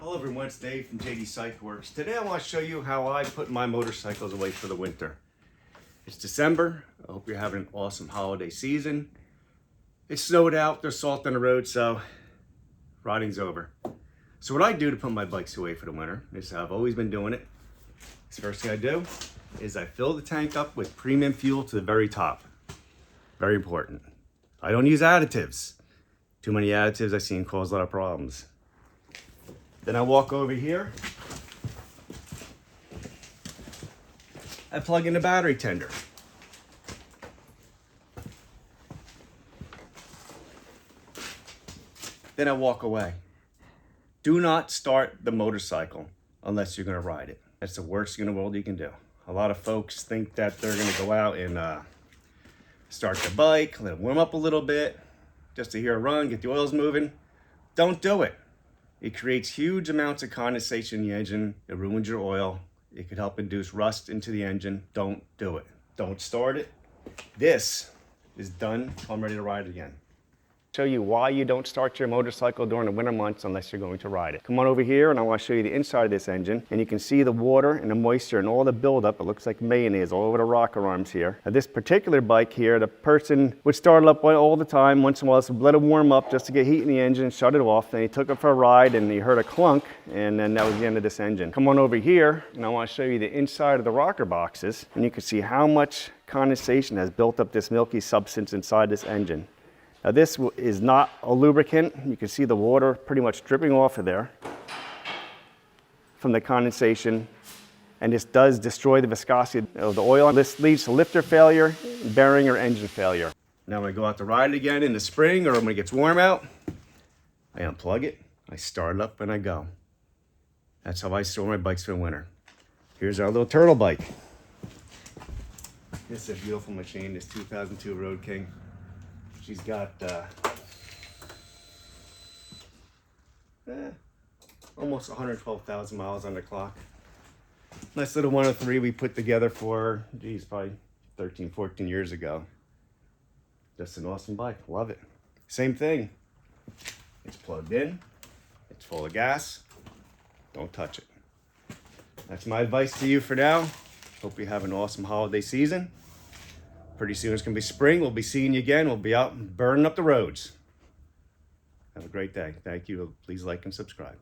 Hello everyone, it's Dave from JD Cycle Works. Today I want to show you how I put my motorcycles away for the winter. It's December. I hope you're having an awesome holiday season. It snowed out, there's salt on the road, so riding's over. So what I do to put my bikes away for the winter is I've always been doing it. The first thing I do is I fill the tank up with premium fuel to the very top. Very important. I don't use additives. Too many additives I've seen cause a lot of problems. Then I walk over here. I plug in the battery tender. Then I walk away. Do not start the motorcycle unless you're going to ride it. That's the worst thing in the world you can do. A lot of folks think that they're going to go out and start the bike, let it warm up a little bit, just to hear a run, get the oils moving. Don't do it. It creates huge amounts of condensation in the engine. It ruins your oil. It could help induce rust into the engine. Don't do it. Don't start it. This is done. I'm ready to ride it again. Show you why you don't start your motorcycle during the winter months unless you're going to ride it. Come on over here and I want to show you the inside of this engine, and you can see the water and the moisture and all the buildup. It looks like mayonnaise all over the rocker arms here. Now this particular bike here, the person would start it up all the time. Once in a while, so let it warm up just to get heat in the engine, shut it off. Then he took it for a ride and he heard a clunk, and then that was the end of this engine. Come on over here and I want to show you the inside of the rocker boxes, and you can see how much condensation has built up this milky substance inside this engine. Now this is not a lubricant. You can see the water pretty much dripping off of there from the condensation, and this does destroy the viscosity of the oil. This leads to lifter failure, bearing, or engine failure. Now when I go out to ride it again in the spring or when it gets warm out, I unplug it, I start it up, and I go. That's how I store my bikes for the winter. Here's our little turtle bike. This is a beautiful machine, this 2002 Road King. She's got almost 112,000 miles on the clock. Nice little 103 we put together for, geez, probably 13, 14 years ago. Just an awesome bike, love it. Same thing, it's plugged in, it's full of gas, don't touch it. That's my advice to you for now. Hope you have an awesome holiday season. Pretty soon it's going to be spring. We'll be seeing you again. We'll be out burning up the roads. Have a great day. Thank you. Please like and subscribe.